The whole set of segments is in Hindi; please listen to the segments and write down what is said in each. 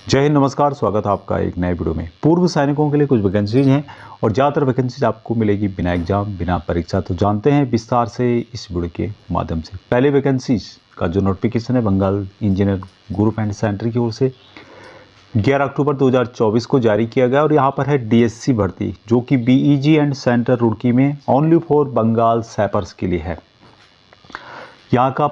जय हिंद, नमस्कार। स्वागत है आपका एक नए वीडियो में। पूर्व सैनिकों के लिए कुछ वैकेंसीज हैं और ज़्यादातर वैकेंसीज आपको मिलेगी बिना एग्जाम, बिना परीक्षा। तो जानते हैं विस्तार से इस वीडियो के माध्यम से। पहले वैकेंसीज का जो नोटिफिकेशन है Bengal engineer group and centre की ओर से 11 अक्टूबर 2024 को जारी किया गया और यहाँ पर है डीएससी भर्ती, जो कि बीईजी एंड सेंटर रुड़की में ओनली फॉर बंगाल सैपर्स के लिए है। यहाँ का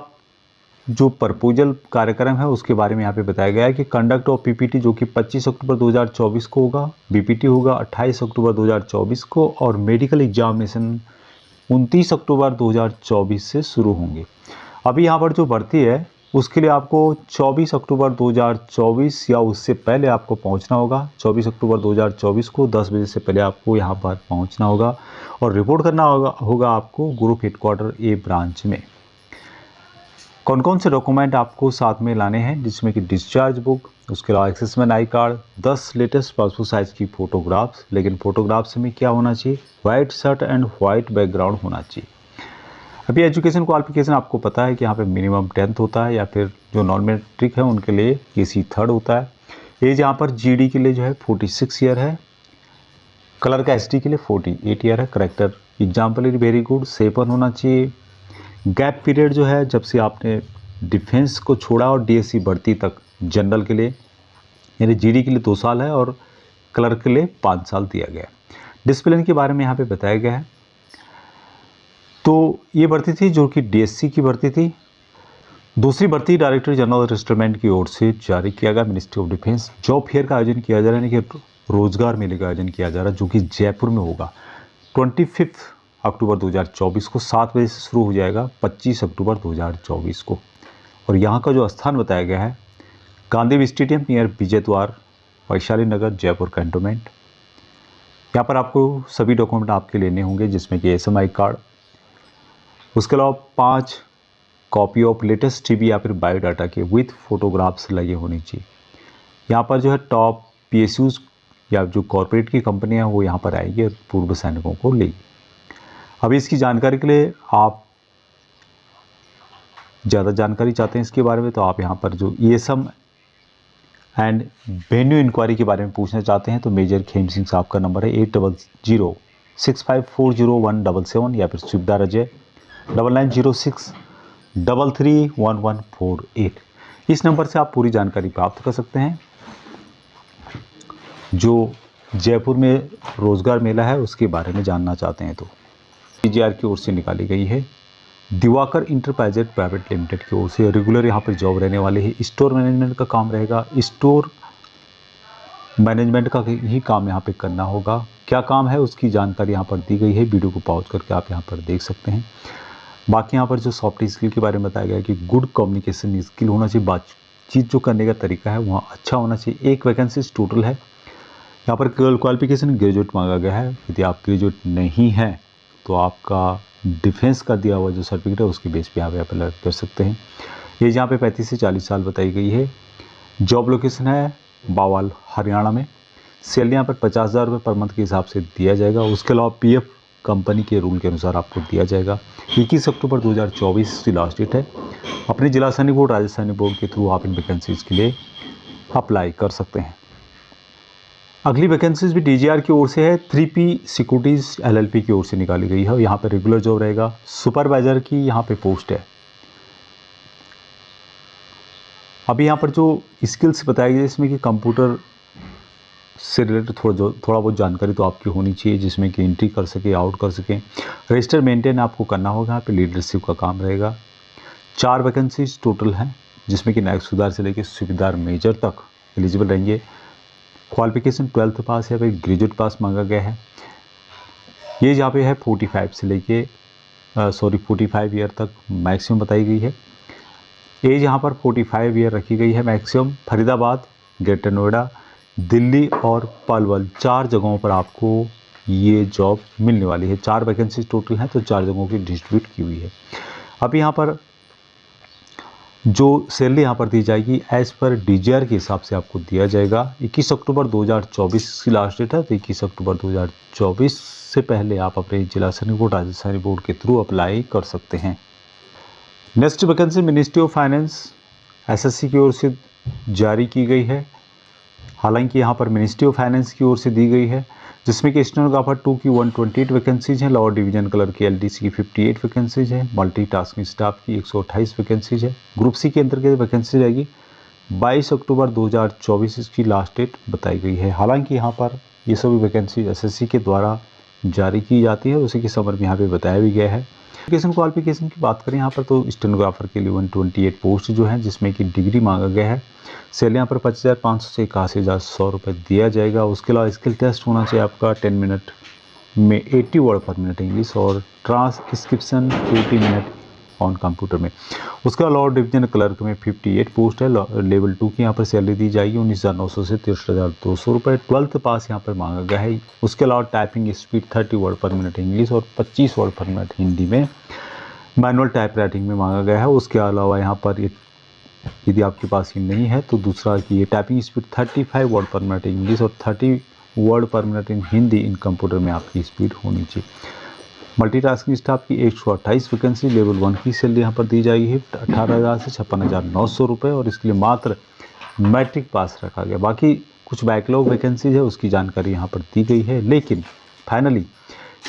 जो प्रपोजल कार्यक्रम है उसके बारे में यहाँ पे बताया गया है कि कंडक्ट ऑफ पीपीटी जो कि 25 अक्टूबर 2024 को होगा, बीपीटी होगा 28 अक्टूबर 2024 को और मेडिकल एग्जामिनेशन 29 अक्टूबर 2024 से शुरू होंगे। अभी यहाँ पर जो भर्ती है उसके लिए आपको 24 अक्टूबर 2024 या उससे पहले आपको पहुँचना होगा। 24 अक्टूबर 2024 को 10 बजे से पहले आपको यहाँ पर पहुँचना होगा और रिपोर्ट करना होगा आपको ग्रुप हेडक्वार्टर ए ब्रांच में। कौन कौन से डॉक्यूमेंट आपको साथ में लाने हैं, जिसमें कि डिस्चार्ज बुक, उसके अलावा assessment I card, 10 latest passport size की फ़ोटोग्राफ्स। लेकिन फ़ोटोग्राफ्स में क्या होना चाहिए? White shirt and white background होना चाहिए। अभी एजुकेशन क्वालिफिकेशन आपको पता है कि यहाँ पे मिनिमम 10th होता है या फिर जो नॉन मैट्रिक है उनके लिए केसी 3rd होता है। एज यहाँ पर जीडी के लिए जो है 46 ईयर है, कलर का एसटी के लिए 48 ईयर है। Character example very good, seven होना चाहिए। गैप पीरियड जो है जब से आपने डिफेंस को छोड़ा और डीएससी भर्ती तक जनरल के लिए यानी जीडी के लिए 2 साल है और क्लर्क के लिए 5 साल दिया गया है। डिसिप्लिन के बारे में यहाँ पे बताया गया है। तो ये भर्ती थी जो कि डीएससी की भर्ती थी। दूसरी भर्ती डायरेक्टर जनरल रजिस्ट्रमेंट की ओर से जारी किया गया। Ministry of defence job fair का आयोजन किया जा रहा है, यानी कि रोजगार मेले का आयोजन किया जा रहा है, जो कि जयपुर में होगा। 25 अक्टूबर 2024 को 7 बजे से शुरू हो जाएगा 25 अक्टूबर 2024 को। और यहाँ का जो स्थान बताया गया है गांधी स्टेडियम नियर विजय द्वार, वैशाली नगर, जयपुर कैंटोनमेंट। यहाँ पर आपको सभी डॉक्यूमेंट आपके लेने होंगे, जिसमें कि एसएमआई कार्ड, उसके अलावा 5 कॉपी ऑफ लेटेस्ट टीवी या फिर बायोडाटा के विथ फोटोग्राफ्स लगे होने चाहिए। यहाँ पर जो है टॉप पीएसयूज या जो कॉरपोरेट की कंपनियाँ वो यहाँ पर आएगी और पूर्व सैनिकों को लेगी। अभी इसकी जानकारी के लिए आप ज़्यादा जानकारी चाहते हैं इसके बारे में, तो आप यहाँ पर जो ईएसएम एंड वेन्यू इंक्वायरी के बारे में पूछना चाहते हैं तो मेजर खेम सिंह साहब का नंबर है 8006540177 या फिर सुविधा अजय 9906331148। इस नंबर से आप पूरी जानकारी प्राप्त कर सकते हैं। जो जयपुर में रोज़गार मेला है उसके बारे में जानना चाहते हैं तो पीजीआर की ओर से निकाली गई है। दिवाकर इंटरप्राइजेज प्राइवेट लिमिटेड की ओर से रेगुलर यहाँ पर जॉब रहने वाले है। स्टोर मैनेजमेंट का काम रहेगा। स्टोर मैनेजमेंट का ही काम यहाँ पे करना होगा। क्या काम है उसकी जानकारी यहाँ पर दी गई है। वीडियो को पॉज करके आप यहाँ पर देख सकते हैं। बाकी यहाँ पर जो सॉफ्ट स्किल के बारे में बताया गया है कि गुड कम्युनिकेशन स्किल होना चाहिए। बातचीत जो करने का तरीका है वहाँ अच्छा होना चाहिए। 1 वैकेंसी टोटल है। यहाँ पर क्वालिफिकेशन ग्रेजुएट मांगा गया है। यदि आप ग्रेजुएट नहीं हैं तो आपका डिफेंस का दिया हुआ जो सर्टिफिकेट है उसके बेस पे आप अप्लाई कर सकते हैं। ये यहाँ पे 35 से 40 साल बताई गई है। जॉब लोकेशन है बावल, हरियाणा में। सैलरी यहाँ पर 50,000 रुपये पर मंथ के हिसाब से दिया जाएगा। उसके अलावा पीएफ कंपनी के रूल के अनुसार आपको दिया जाएगा। 21 अक्टूबर 2024 की लास्ट डेट है। अपने जिला सैनिक बोर्ड, राज्य सैनिक बोर्ड के थ्रू आप इन वैकेंसीज़ के लिए अप्लाई कर सकते हैं। अगली वैकेंसीज भी डीजीआर की ओर से है। 3P सिक्योरिटीज़ एलएलपी की ओर से निकाली गई है। यहाँ पे रेगुलर जॉब रहेगा। सुपरवाइज़र की यहाँ पे पोस्ट है। अभी यहाँ पर जो स्किल्स बताई गई है इसमें कि कंप्यूटर से रिलेटेड थोड़ा बहुत जानकारी तो आपकी होनी चाहिए, जिसमें कि एंट्री कर सके, आउट कर सकें। रजिस्टर मेंटेन आपको करना होगा। यहाँ पे लीडरशिप का काम रहेगा। 4 वैकेंसीज टोटल हैं, जिसमें कि नायक सुधार से लेकर सूबेदार मेजर तक एलिजिबल रहेंगे। क्वालिफिकेशन 12th पास या फिर ग्रेजुएट पास मांगा गया है। ये जहाँ पे है 45 से लेके 45 ईयर तक मैक्सिमम बताई गई है। एज यहाँ पर 45 ईयर रखी गई है मैक्सिमम। फरीदाबाद, ग्रेटर नोएडा, दिल्ली और पलवल 4 जगहों पर आपको ये जॉब मिलने वाली है। 4 वैकेंसी टोटल हैं तो 4 जगहों की डिस्ट्रीब्यूट की हुई है। अभी यहाँ पर जो सैलरी यहाँ पर दी जाएगी एज़ पर डीजीआर के हिसाब से आपको दिया जाएगा। 21 अक्टूबर 2024 की लास्ट डेट है, तो 21 अक्टूबर 2024 से पहले आप अपने जिला सैनिक बोर्ड, राज्य सैनिक बोर्ड के थ्रू अप्लाई कर सकते हैं। Next vacancy ministry of finance SSC की ओर से जारी की गई है। हालांकि यहाँ पर मिनिस्ट्री ऑफ फाइनेंस की ओर से दी गई है, जिसमें कि स्टेनोग्राफर 2 की 128 वैकेंसीज हैं, लोअर डिवीजन क्लर्क की एलडीसी की 58 वैकेंसीज है, मल्टीटास्किंग स्टाफ की 128 वैकेंसीज है। ग्रुप सी के अंतर्गत वैकेंसी रहेगी 22 अक्टूबर 2024 इसकी लास्ट डेट बताई गई है। हालांकि यहाँ पर ये सभी वैकेंसी एसएससी के द्वारा जारी की जाती है, उसी के समर में यहाँ पे बताया भी गया है। एजुकेशन क्वालिफिकेशन की बात करें यहाँ पर तो स्टेनोग्राफर के लिए 128 पोस्ट जो हैं, जिसमें कि डिग्री मांगा गया है। सैलरी यहाँ पर 25,500 से 81,100 रुपये दिया जाएगा। उसके अलावा स्किल टेस्ट होना चाहिए आपका 10 मिनट में 80 वर्ड पर मिनट इंग्लिश और ट्रांसक्रिप्शन 80 मिनट ऑन कंप्यूटर में। उसके अलावा डिवीजन क्लर्क में 58 पोस्ट है। लेवल 2 की यहाँ पर सैलरी दी जाएगी 19,900 से 63,200 रुपये। 12th पास यहाँ पर मांगा गया है। उसके अलावा टाइपिंग स्पीड 30 वर्ड पर मिनट इंग्लिश और 25 वर्ड पर मिनट हिंदी में मैनुअल टाइप राइटिंग में मांगा गया है। उसके अलावा यहाँ पर यदि आपके पास ये नहीं है तो दूसरा कि ये टाइपिंग स्पीड 35 वर्ड पर मिनट इंग्लिश और 30 वर्ड पर minute in Hindi in computer में आपकी स्पीड होनी चाहिए। मल्टीटास्किंग स्टाफ की 128 वैकेंसी। लेवल 1 की सैलरी यहाँ पर दी जाएगी 18,000 से 56,900 रुपये और इसके लिए मात्र मैट्रिक पास रखा गया। बाकी कुछ बैकलॉग वैकेंसीज है, उसकी जानकारी यहाँ पर दी गई है। लेकिन फाइनली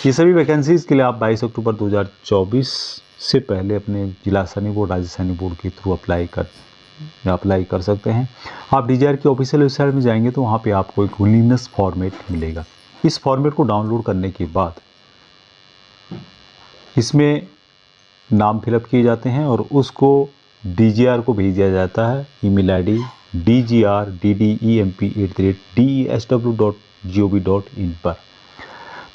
ये सभी वैकेंसीज़ के लिए आप 22 अक्टूबर 2024 से पहले अपने जिला सैनिक बोर्ड, राज्य सैनिक बोर्ड के थ्रू अप्लाई कर सकते हैं। आप डीजीआर की ऑफिशियल वेबसाइट में जाएंगे तो वहाँ पे आपको एक विलिंगनेस फॉर्मेट मिलेगा। इस फॉर्मेट को डाउनलोड करने के बाद इसमें नाम फिलअप किए जाते हैं और उसको डीजीआर को भेजा जाता है ईमेल आईडी dgr.dedemp@desw.gov.in पर।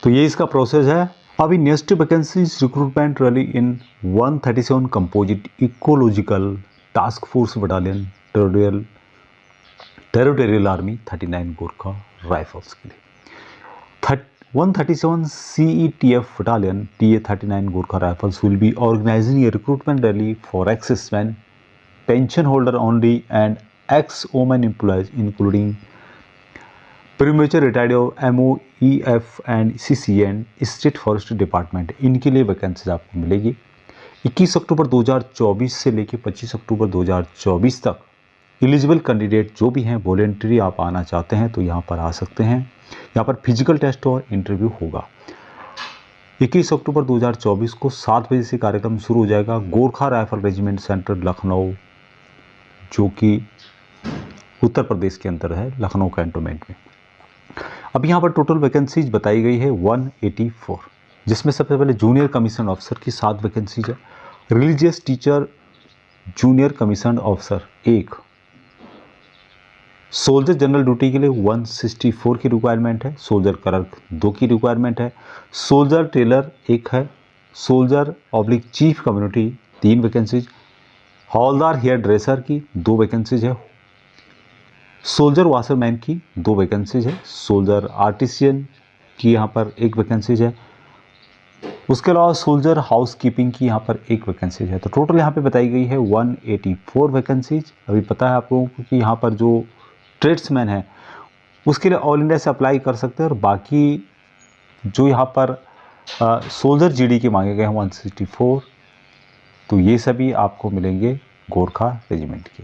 तो ये इसका प्रोसेस है। अभी नेक्स्ट वैकेंसीज रिक्रूटमेंट रैली इन 137 composite ecological task force battalion territorial army 39 Gorkha rifles के लिए 137 CETF battalion TA 39 Gorkha Rifles will be organizing a recruitment rally for ex-men, pension holder only and ex-women employees including premature retired of MOEF and CCN State Forest Department। इनके लिए वैकेंसीज आपको मिलेगी 21 अक्टूबर 2024 से लेकर 25 अक्टूबर 2024 तक। एलिजिबल कैंडिडेट जो भी हैं वॉलेंटरी आप आना चाहते हैं तो यहाँ पर आ सकते हैं। यहाँ पर फिजिकल टेस्ट और इंटरव्यू होगा। 21 अक्टूबर 2024 को 7 बजे से कार्यक्रम शुरू हो जाएगा Gorkha rifle regiment centre Lucknow, जो कि उत्तर प्रदेश के अंदर है, लखनऊ कैंटोनमेंट में। अब यहाँ पर टोटल वैकेंसीज बताई गई है 184, जिसमें सबसे पहले जूनियर कमीशन ऑफिसर की 7 वैकेंसीज है। Religious teacher junior commission officer 1। Soldier general duty के लिए 164 की रिक्वायरमेंट है। सोल्जर क्लर्क 2 की रिक्वायरमेंट है। सोल्जर टेलर 1 है। Soldier oblique chief community 3 vacancies. Havildar hair dresser की 2 वैकेंसीज है। सोल्जर वाशरमैन की 2 वैकेंसीज है। सोल्जर आर्टिसियन की यहाँ पर 1 वैकेंसीज है। उसके अलावा सोल्जर हाउस कीपिंग की यहाँ पर 1 वैकेंसीज है। तो टोटल यहाँ पे बताई गई है 184 वैकेंसीज। अभी पता है आप लोगों को कि यहाँ पर जो ट्रेड्समैन है उसके लिए ऑल इंडिया से अप्लाई कर सकते हैं और बाकी जो यहाँ पर सोल्जर जीडी के मांगे गए हैं 164, तो ये सभी आपको मिलेंगे गोरखा रेजिमेंट के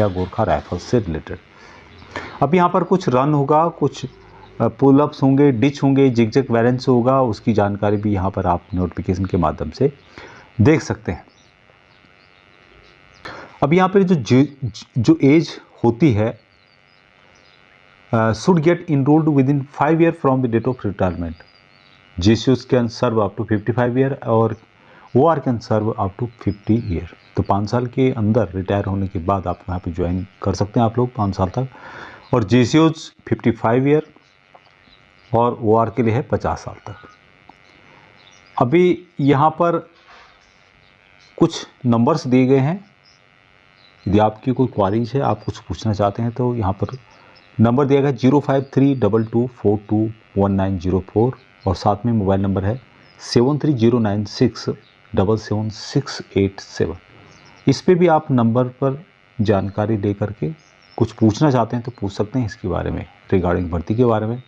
या गोरखा राइफल से रिलेटेड। अब यहाँ पर कुछ रन होगा, कुछ पुलअप्स होंगे, डिच होंगे, जिग वैलेंस होगा, उसकी जानकारी भी यहाँ पर आप नोटिफिकेशन के माध्यम से देख सकते हैं। अब यहाँ पर जो एज होती है should get enrolled within 5 years from the date of retirement. GCOs can serve up to 55 year और OR can serve up to 50 year। तो 5 साल के अंदर रिटायर होने के बाद आप यहाँ पे ज्वाइन कर सकते हैं आप लोग 5 साल तक। और GCOs 55 ईयर और OR के लिए है 50 साल तक। अभी यहाँ पर कुछ नंबर्स दिए गए हैं। यदि आपकी कोई क्वारीज है, आप कुछ पूछना चाहते हैं तो यहाँ पर नंबर दिया गया 053222421904 और साथ में मोबाइल नंबर है 7309677687। इस पे भी आप नंबर पर जानकारी दे करके कुछ पूछना चाहते हैं तो पूछ सकते हैं इसके बारे में, रिगार्डिंग भर्ती के बारे में।